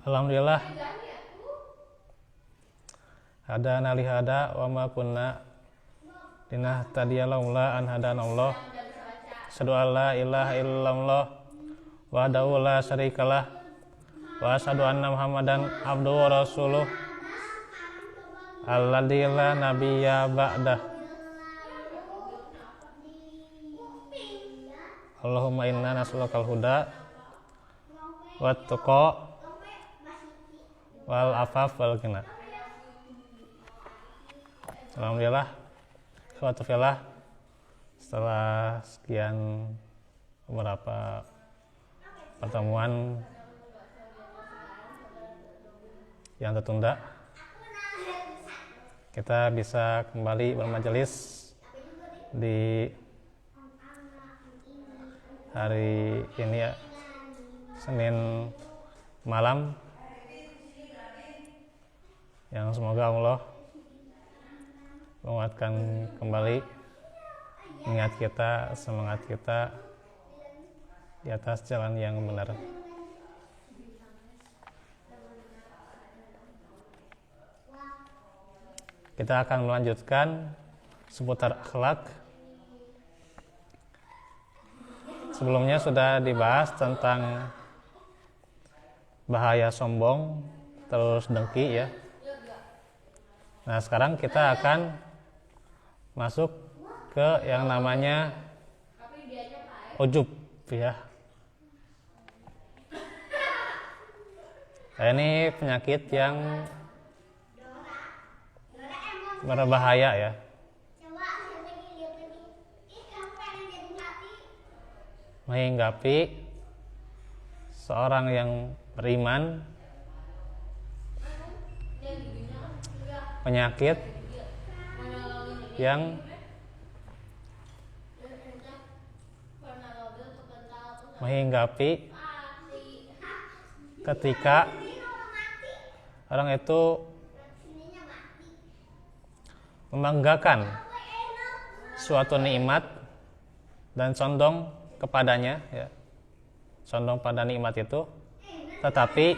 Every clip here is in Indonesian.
Alhamdulillah hadana li hada wa ma kunna linahtadiya laula an hadanallah. Asyhadu an la ilaha illallah wahdahu la syarikalah wa asyhadu anna Muhammadan abduhu wa rasuluh alladzi la nabiyya ba'dah. Allahumma inna nas'alukal huda wat tuqa wal afaf wal ghina. Alhamdulillah, suatu filah setelah sekian beberapa pertemuan yang tertunda, kita bisa kembali bermajelis di hari ini ya, Senin malam, yang semoga Allah menguatkan kembali niat kita, semangat kita di atas jalan yang benar. Kita akan melanjutkan seputar akhlak. Sebelumnya sudah dibahas tentang bahaya sombong, terus dengki ya. Nah, sekarang kita akan masuk ke yang namanya ujub ya. Nah, ini penyakit yang berbahaya ya. Menghinggapi seorang yang beriman, penyakit yang menghinggapi ketika orang itu membanggakan suatu nikmat dan condong kepadanya ya, condong pada nikmat itu, tetapi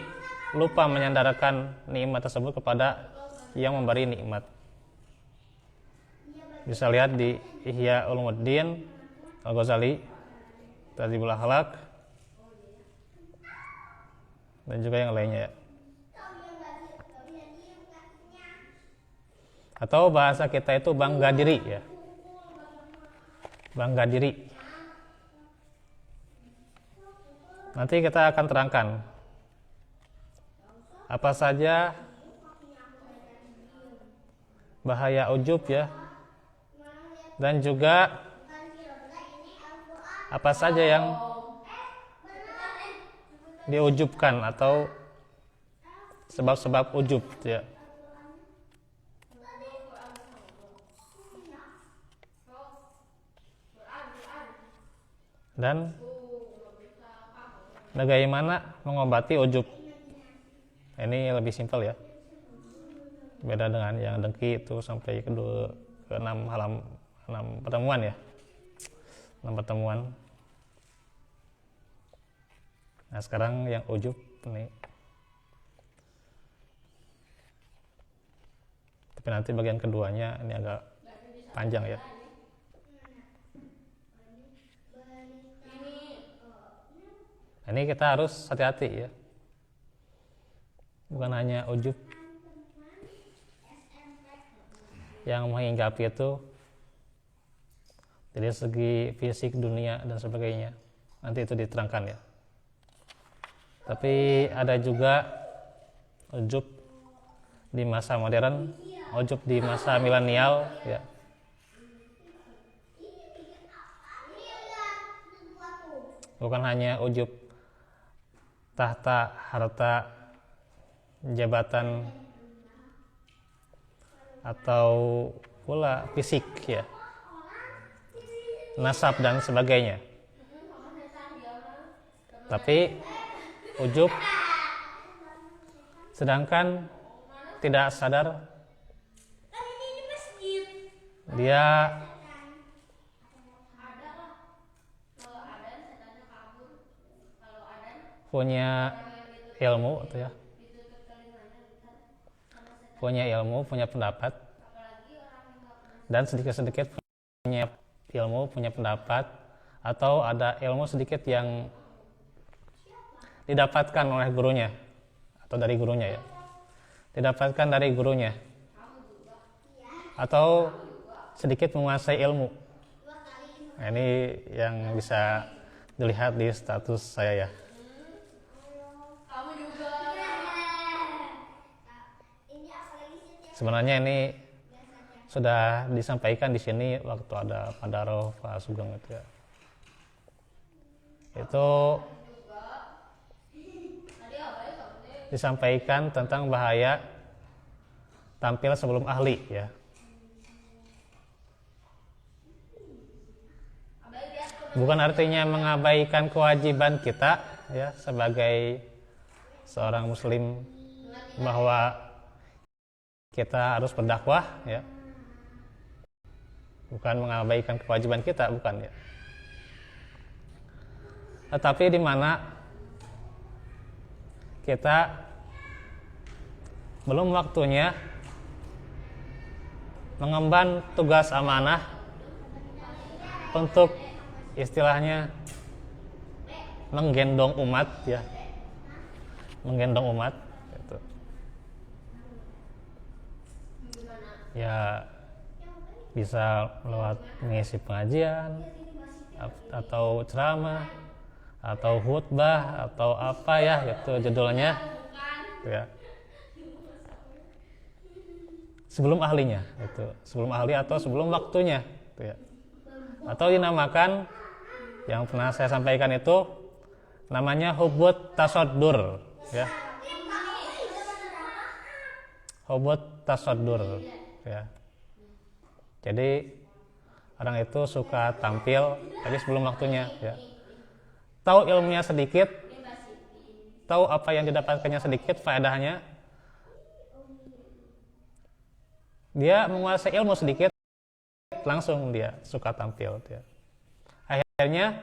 lupa menyandarkan nikmat tersebut kepada yang memberi nikmat. Bisa lihat di Ihya Ulumuddin Al-Ghazali, Tadzibul Akhlaq, dan juga yang lainnya ya. Atau bahasa kita itu bangga diri ya, bangga diri. Nanti kita akan terangkan apa saja bahaya ujub ya, dan juga apa saja yang diujubkan atau sebab-sebab ujub ya. Dan bagaimana mengobati ujub. Ini lebih simpel ya, beda dengan yang dengki itu sampai ke 6 pertemuan ya, 6 pertemuan. Nah, sekarang yang ujub ini, tapi nanti bagian keduanya ini agak panjang ya. Ini kita harus hati-hati ya, bukan hanya ujub yang menghinggapi itu dari segi fisik, dunia dan sebagainya. Nanti itu diterangkan ya. Tapi ada juga ujub di masa modern, ujub di masa milenial ya. Bukan hanya ujub tahta, harta, jabatan, atau pula fisik ya, nasab dan sebagainya. Tapi ujub sedangkan tidak sadar dia punya ilmu atau ya, punya ilmu, punya pendapat, dan sedikit-sedikit punya ilmu, punya pendapat, atau ada ilmu sedikit yang didapatkan oleh gurunya atau dari gurunya ya, didapatkan dari gurunya, atau sedikit menguasai ilmu. Nah, ini yang bisa dilihat di status saya ya. Sebenarnya ini sudah disampaikan di sini waktu ada Padaro Pak Sugeng itu ya. Itu disampaikan tentang bahaya tampil sebelum ahli ya. Bukan artinya mengabaikan kewajiban kita ya sebagai seorang muslim bahwa kita harus berdakwah ya. Bukan mengabaikan kewajiban kita, bukan ya. Tetapi di mana kita belum waktunya mengemban tugas amanah untuk istilahnya menggendong umat ya, menggendong umat gitu. Ya bisa lewat mengisi pengajian atau ceramah atau khutbah atau apa ya gitu judulnya ya. Sebelum ahlinya itu, sebelum ahli atau sebelum waktunya gitu ya. Atau dinamakan yang pernah saya sampaikan itu namanya hubut tasaddur ya. Hubut tasaddur ya. Jadi orang itu suka tampil tapi sebelum waktunya ya. Tahu ilmunya sedikit, tahu apa yang didapatkannya sedikit, faedahnya. Dia menguasai ilmu sedikit, langsung dia suka tampil ya. Akhirnya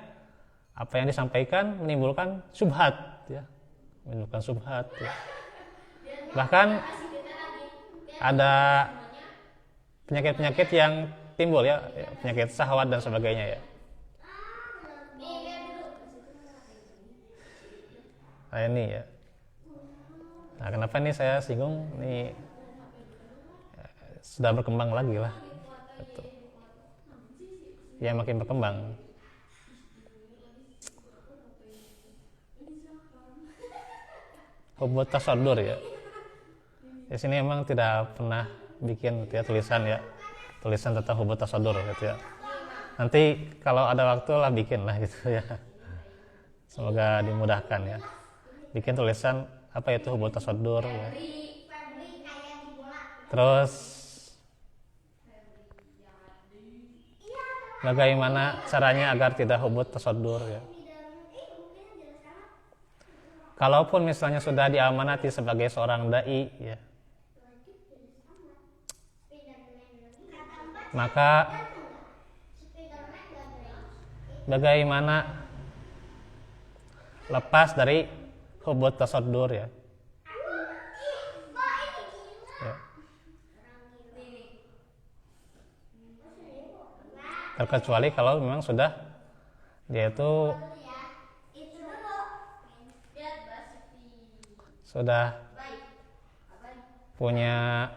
apa yang disampaikan menimbulkan syubhat ya. Menimbulkan syubhat ya. Bahkan ada penyakit-penyakit yang timbul ya, penyakit syahwat dan sebagainya ya. Nah ini ya. Nah kenapa nih saya singgung nih sudah berkembang lagi lah. Gitu. Ya makin berkembang. Hubut tasaddur ya. Di sini emang tidak pernah bikin ya tulisan tentang hubut tasaddur gitu ya. Nanti kalau ada waktu lah bikin lah gitu ya. Semoga dimudahkan ya. Bikin tulisan apa itu hubut tasaddur ya. Terus bagaimana caranya agar tidak hubut tasaddur ya. Kalaupun misalnya sudah diamanati sebagai seorang dai ya, maka bagaimana lepas dari hubut tasaddur ya. Ya. Terkecuali kalau memang sudah dia itu sudah punya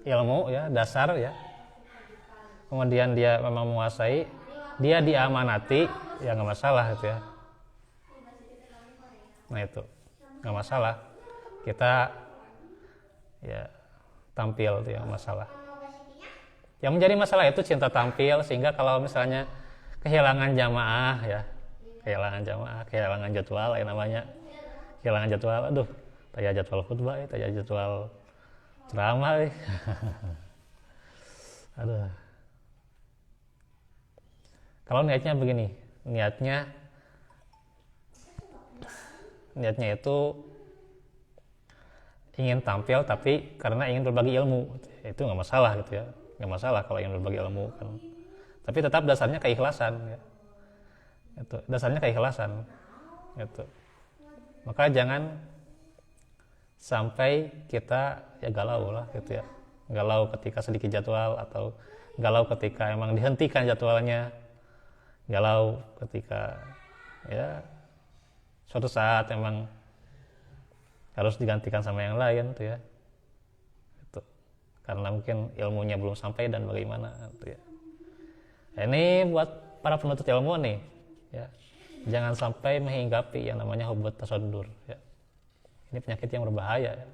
ilmu ya, dasar ya. Kemudian dia memang menguasai, dia diamanati, ya nggak masalah gitu ya. Nah itu nggak masalah. Kita ya tampil itu yang masalah. Yang menjadi masalah itu cinta tampil, sehingga kalau misalnya kehilangan jamaah ya, kehilangan jadwal ya namanya, kehilangan jadwal, aduh, taya jadwal khutbah, taya jadwal ceramah, aduh. Kalau niatnya begini, niatnya itu ingin tampil tapi karena ingin berbagi ilmu, itu nggak masalah gitu ya, nggak masalah kalau ingin berbagi ilmu kan. Tapi tetap dasarnya keikhlasan ya. Itu dasarnya keikhlasan. Itu. Maka jangan sampai kita ya galau lah gitu ya, galau ketika sedikit jadwal atau galau ketika emang dihentikan jadwalnya, galau ketika ya suatu saat emang harus digantikan sama yang lain tuh ya, itu karena mungkin ilmunya belum sampai dan bagaimana tuh ya. Nah, ini buat para penuntut ilmu nih ya, jangan sampai menghinggapi yang namanya hubut tasadur ya. Ini penyakit yang berbahaya ya.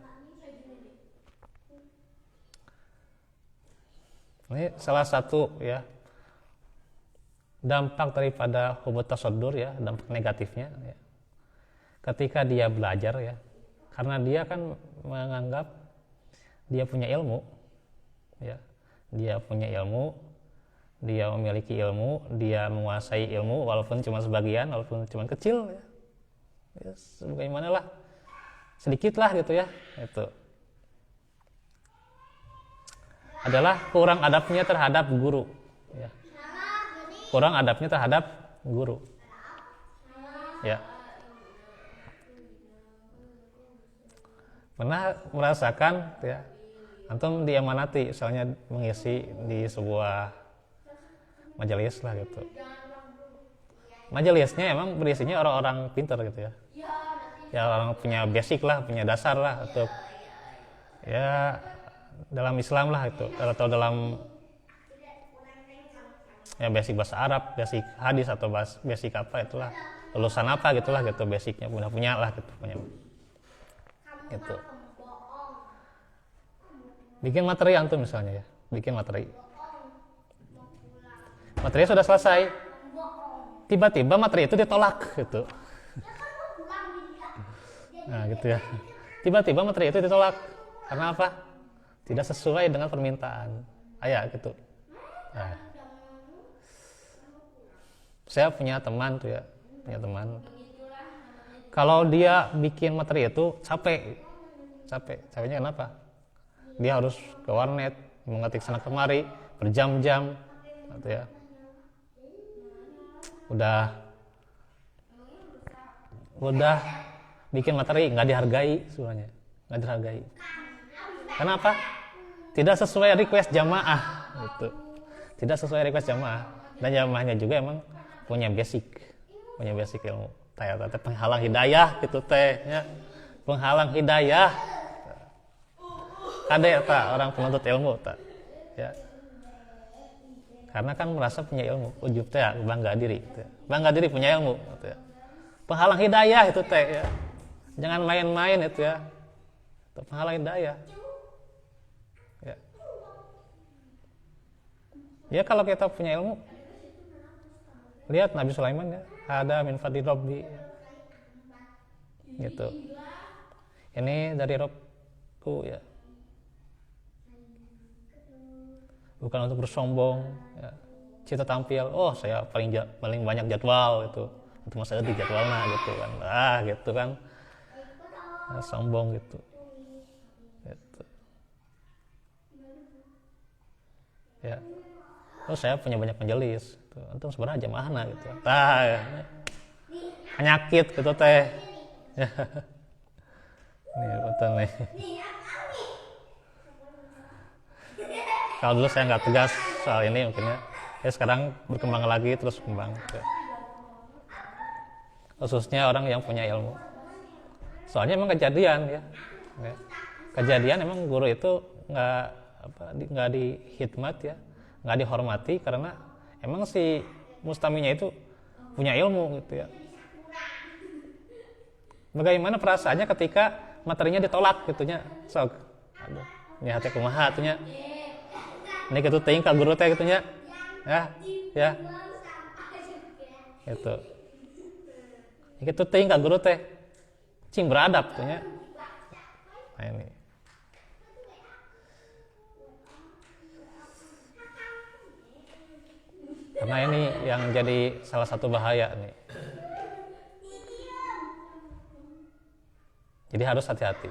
Ini salah satu ya dampak daripada hubut tasadur ya, dampak negatifnya ya. Ketika dia belajar ya, karena dia kan menganggap dia punya ilmu ya, dia punya ilmu, dia memiliki ilmu, dia menguasai ilmu walaupun cuma sebagian, walaupun cuma kecil ya, ya bagaimana lah, sedikit lah gitu ya, itu adalah kurang adabnya terhadap guru ya, kurang adabnya terhadap guru ya. Pernah merasakan ya, antum diamanati misalnya mengisi di sebuah majelis lah gitu, majelisnya emang berisinya orang-orang pintar gitu ya, ya orang punya basic lah, punya dasar lah untuk ya dalam Islam lah itu, atau dalam ya basic bahasa Arab, basic hadis atau basic apa itulah, lulusan apa gitulah gitu, basicnya punya lah gitu, punya gitu. Bikin materi antum misalnya ya, bikin materi sudah selesai, tiba-tiba materi itu ditolak gitu. Nah gitu ya, tiba-tiba materi itu ditolak karena apa? Tidak sesuai dengan permintaan ayah gitu. Nah, saya punya teman tuh ya, punya teman, kalau dia bikin materi itu capeknya kenapa? Dia harus ke warnet mengetik sana kemari berjam-jam gitu ya, udah bikin materi nggak dihargai sebenarnya, nggak dihargai. Kenapa? Tidak sesuai request jamaah gitu, tidak sesuai request jamaah, dan jamaahnya juga emang punya basic ilmu, teh penghalang hidayah gitu teh ya, penghalang hidayah. Ada tak orang penuntut ilmu tak ya, karena kan merasa punya ilmu, ujub teh bangga diri punya ilmu gitu ya. Penghalang hidayah itu teh ya, jangan main-main itu ya, penghalang hidayah ya. Ya kalau kita punya ilmu, lihat Nabi Sulaiman ya, ada min fadli Rabbi gitu, ini dari Robku ya, bukan untuk bersombong ya, cita tampil, oh saya paling banyak jadwal itu, untuk masa di jadwalnya gitu kan, gitu kan, nah, sombong gitu. Ya, oh saya punya banyak majelis, antum sebenarnya jamaahna gitu, ya. Penyakit gitu teh, nih betul nih. Kalau dulu saya nggak tegas soal ini mungkin ya sekarang berkembang lagi, terus berkembang ya. Khususnya orang yang punya ilmu, soalnya emang kejadian ya. Kejadian emang guru itu nggak dihikmat ya, nggak dihormati karena emang si mustaminya itu punya ilmu gitu ya. Bagaimana perasaannya ketika materinya ditolak gitunya, sok aduh ini hati kumaha atunya, ini gitu teuing ka guru teh gitunya ya gitu, ini gitu teuing ka guru teh cing beradab gitunya. Nah ini karena ini yang jadi salah satu bahaya nih, jadi harus hati-hati.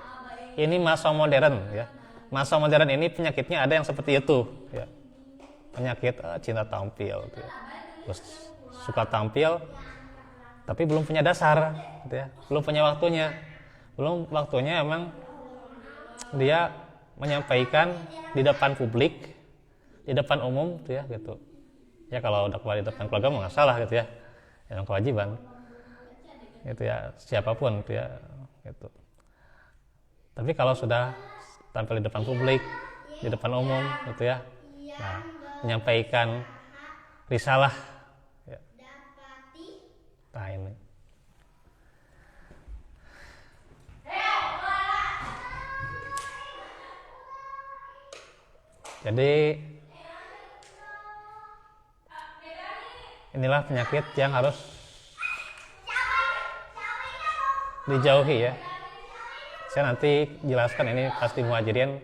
Ini masa modern ya, masa modern ini penyakitnya ada yang seperti itu ya, penyakit cinta tampil gitu ya. Terus suka tampil tapi belum punya dasar gitu ya, belum punya waktunya emang dia menyampaikan di depan publik, di depan umum gitu ya gitu. Ya kalau dakwah di depan keluarga nggak salah gitu ya, yang kewajiban gitu ya, siapapun gitu ya gitu. Tapi kalau sudah tampil di depan publik, di depan umum gitu ya, nah, menyampaikan risalah ya. Nah ini jadi inilah penyakit yang harus dijauhi ya. Saya nanti jelaskan ini pasti Muhajirin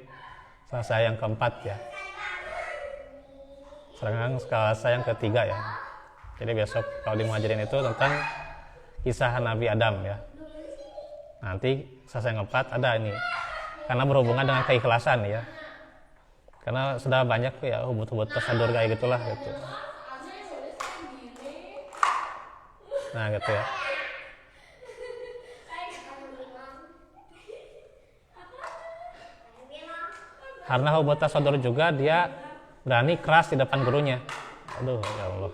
selasa yang keempat ya. Sekarang selasa yang ketiga ya. Jadi besok kalau di Muhajirin itu tentang kisah Nabi Adam ya. Nanti selasa yang keempat ada ini. Karena berhubungan dengan keikhlasan ya. Karena sudah banyak ya hubut-hubut prosedur kayak gitulah gitu. Nah gitu ya. Karena hubut tasadur juga dia berani keras di depan gurunya. Aduh ya Allah.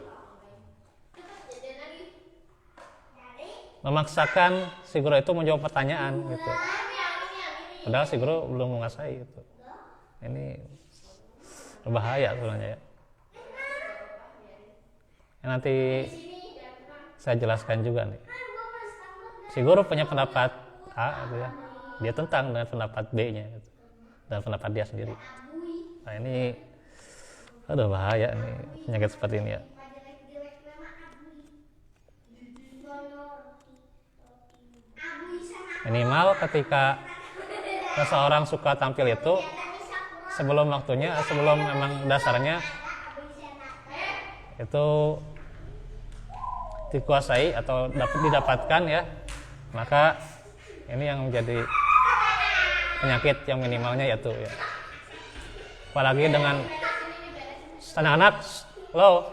Memaksakan si guru itu menjawab pertanyaan gitu. Padahal si guru belum menguasai itu. Ini berbahaya sebenarnya ya. Nanti saya jelaskan juga nih. Si guru punya pendapat A gitu ya. Dia tentang dengan pendapat B-nya gitu. Dan pendapat dia sendiri. Nah ini aduh bahaya nih penyakit seperti ini ya. Minimal ketika seseorang suka tampil itu sebelum waktunya, sebelum memang dasarnya itu dikuasai atau dapat didapatkan ya, maka ini yang menjadi penyakit yang minimalnya yaitu ya. Apalagi dengan anak-anak, halo,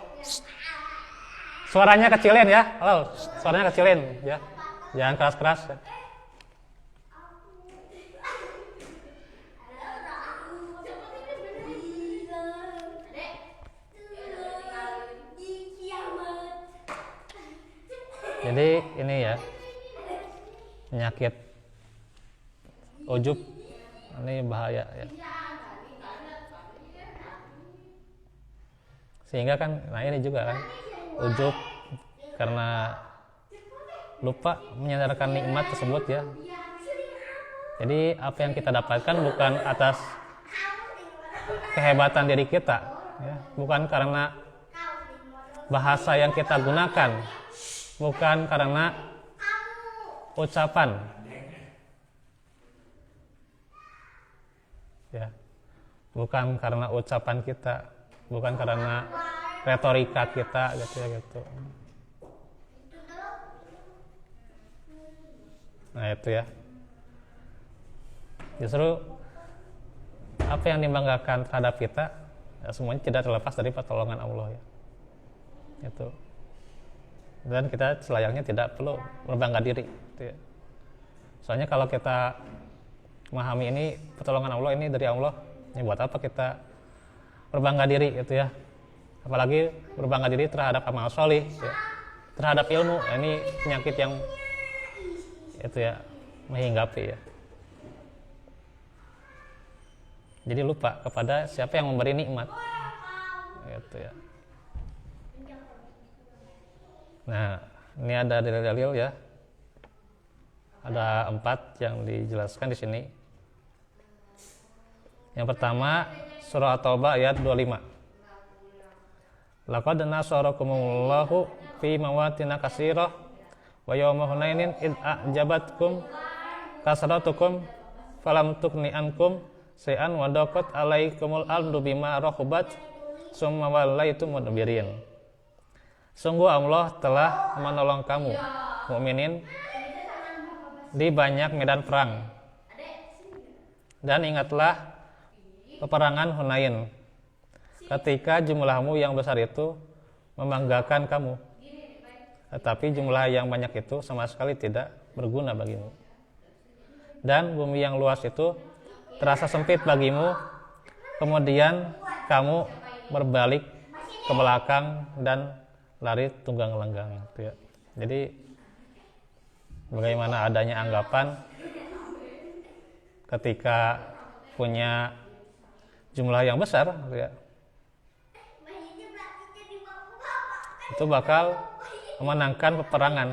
suaranya kecilin ya, halo, suaranya kecilin ya, jangan keras-keras ya. Jadi ini ya penyakit ujub ini bahaya ya. Sehingga kan, nah ini juga kan ujub karena lupa menyandarkan nikmat tersebut ya. Jadi apa yang kita dapatkan bukan atas kehebatan diri kita, ya. Bukan karena bahasa yang kita gunakan, bukan karena ucapan, ya, bukan karena ucapan kita, bukan karena retorika kita, gitu ya gitu. Nah itu ya. Justru apa yang dibanggakan terhadap kita, ya, semuanya tidak terlepas dari pertolongan Allah ya. Itu. Dan kita selayaknya tidak perlu berbangga diri gitu ya. Soalnya kalau kita memahami ini pertolongan Allah ini dari Allah, ini buat apa kita berbangga diri gitu ya. Apalagi berbangga diri terhadap amal sholih ya. Terhadap ilmu, ya, ini penyakit yang itu ya menghinggapi ya. Jadi lupa kepada siapa yang memberi nikmat gitu ya. Nah, ini ada dalil-dalil ya. Ada 4 yang dijelaskan di sini. Yang pertama, surah At-Taubah ayat 25. Laqad nasarakumullahu fi mawatin katsirah wa yawma Hunainin id a'jabatkum kasratukum falam tughni ankum shay'an wa daqat 'alaikumul ardu bima rahabat summa wallaitum mudbirin. Sungguh Allah telah menolong kamu mukminin di banyak medan perang. Dan ingatlah peperangan Hunain ketika jumlahmu yang besar itu membanggakan kamu, tetapi jumlah yang banyak itu sama sekali tidak berguna bagimu. Dan bumi yang luas itu terasa sempit bagimu, kemudian kamu berbalik ke belakang dan lari tunggang langgang gitu ya. Jadi bagaimana adanya anggapan ketika punya jumlah yang besar gitu ya, itu bakal memenangkan peperangan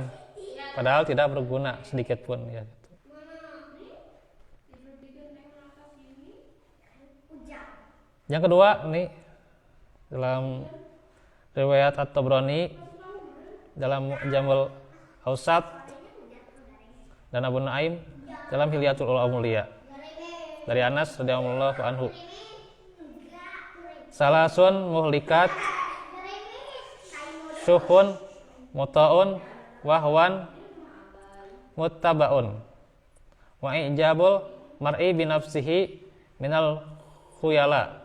padahal tidak berguna sedikit pun ya. Yang kedua nih, dalam riwayat At-Tabrani dalam Jamul Awsat dan Abu Nuaim dalam Hilyatul Auliya dari Anas radhiyallahu anhu, salasun muhlikat syuhun muta'un wahwan muttabaun wa ijabul mar'i binafsihi minal khuyala.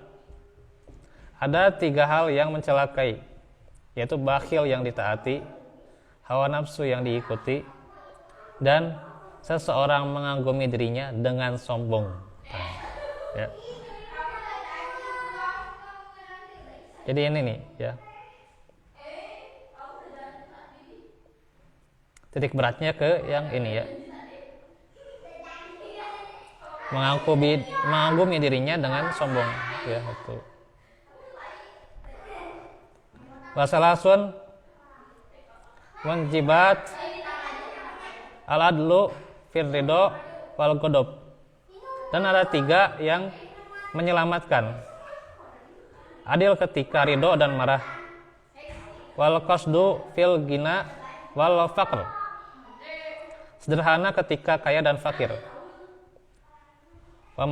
Ada 3 hal yang mencelakai, yaitu bakhil yang ditaati, hawa nafsu yang diikuti, dan seseorang mengagumi dirinya dengan sombong. Ya. Jadi ini nih ya, titik beratnya ke yang ini ya, mengagumi dirinya dengan sombong ya itu. Wasalasun wanjibat al-adlu fir ridho wal ghadab. Dan ada 3 yang menyelamatkan, adil ketika ridho dan marah, wal qasdu fil gina wal faqr, sederhana ketika kaya dan fakir, wa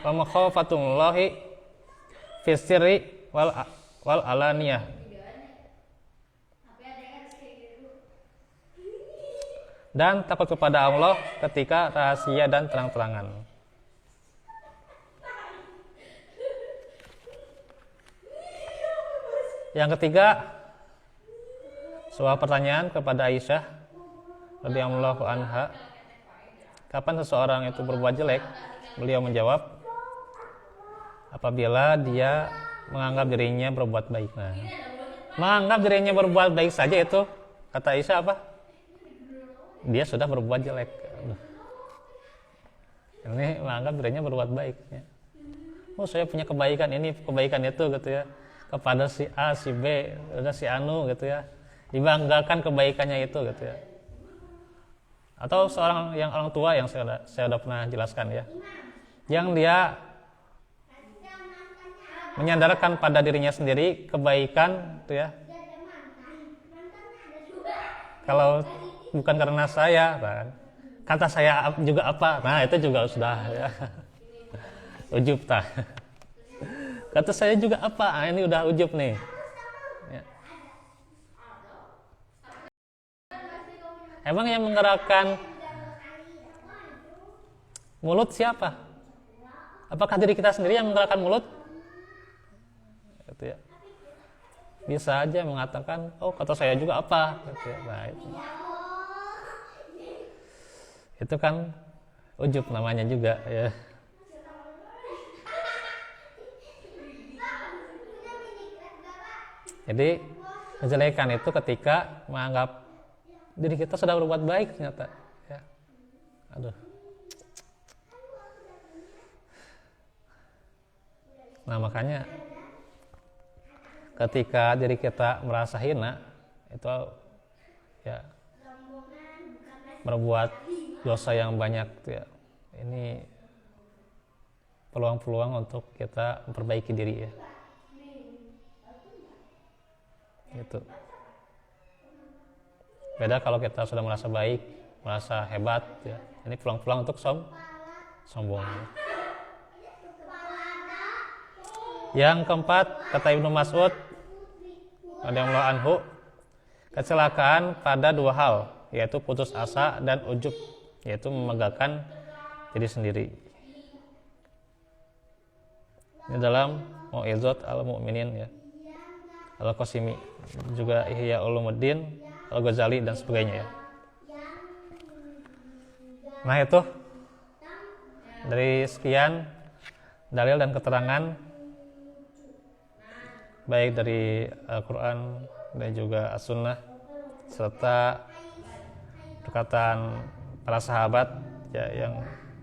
makhafatullahi fis sirri wal alaniyah. Dan takut kepada Allah ketika rahasia dan terang-terangan. Yang ketiga, sebuah pertanyaan kepada Aisyah radhiyallahu anha, kapan seseorang itu berbuat jelek? Beliau menjawab, apabila dia menganggap dirinya berbuat baik. Nah, menganggap dirinya berbuat baik saja itu, kata Aisyah apa? Dia sudah berbuat jelek. Ini menganggap dirinya berbuat baik ya. Oh, saya punya kebaikan ini, kebaikan itu gitu ya, kepada si A, si B, ada si Anu gitu ya, dibanggakan kebaikannya itu gitu ya. Atau seorang yang orang tua yang saya sudah pernah jelaskan ya, yang dia menyandarkan pada dirinya sendiri kebaikan itu ya, kalau bukan karena saya, kan, kata saya juga apa, nah itu juga sudah ya, ujub tah. Kata saya juga apa, nah, ini udah ujub nih ya. Emang yang menggerakkan mulut siapa? Apakah diri kita sendiri yang menggerakkan mulut? Gitu ya. Bisa aja mengatakan, oh kata saya juga apa, gitu ya. Nah, itu kan ujub namanya juga ya. Jadi kejelekan itu ketika menganggap diri kita sudah berbuat baik ternyata ya. Aduh. Nah, makanya ketika diri kita merasa hina itu ya berbuat dosa yang banyak ya. Ini peluang-peluang untuk kita memperbaiki diri ya. Gitu. Beda kalau kita sudah merasa baik, merasa hebat ya. Ini peluang-peluang untuk sombong. Yang keempat, kata Ibnu Mas'ud radhiyallahu anhu, kecelakaan pada 2 hal, yaitu putus asa dan ujub, yaitu memegahkan diri sendiri. Ini dalam Mau'izat al-Mu'minin ya, Al-Qasimi, juga Ihya Ulumuddin, Al-Ghazali dan sebagainya ya. Nah itu Dari sekian dalil dan keterangan baik dari Al-Quran dan juga As-Sunnah serta perkataan para sahabat ya, yang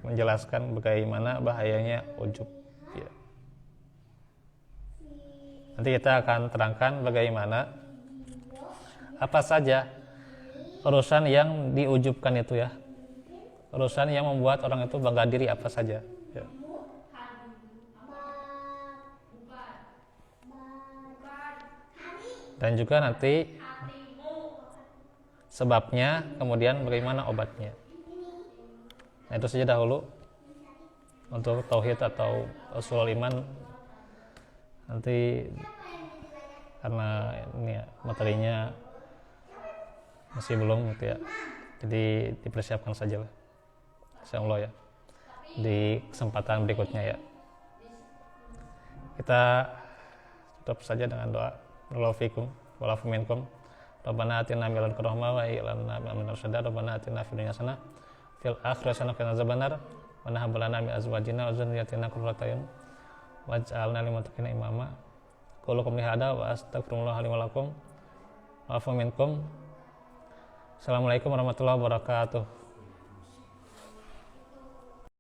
menjelaskan bagaimana bahayanya ujub ya. Nanti kita akan terangkan bagaimana apa saja urusan yang diujubkan itu ya, urusan yang membuat orang itu bangga diri apa saja ya. Dan juga nanti sebabnya, kemudian bagaimana obatnya. Nah, itu saja dahulu untuk tauhid atau ushul iman. Nanti karena ini ya, materinya masih belum gitu ya, jadi dipersiapkan saja lah, insyaallah ya, di kesempatan berikutnya ya. Kita tutup saja dengan doa. Barakallahu fikum wa lafu minkum. Rabbana atina min ladunka rahmah wa hab lana min ladunka rahmah. Rabbana atina fid dunya hasanah fil akhirati hasanah wa qina adzabannar. Wa hab lana min azwajina wa dzurriyyatina qurrata a'yun waj'alna lil muttaqina imama. Qul lakum hada wa astaghfirullah li wa lakum wa afu minkum. Assalamualaikum warahmatullahi wabarakatuh.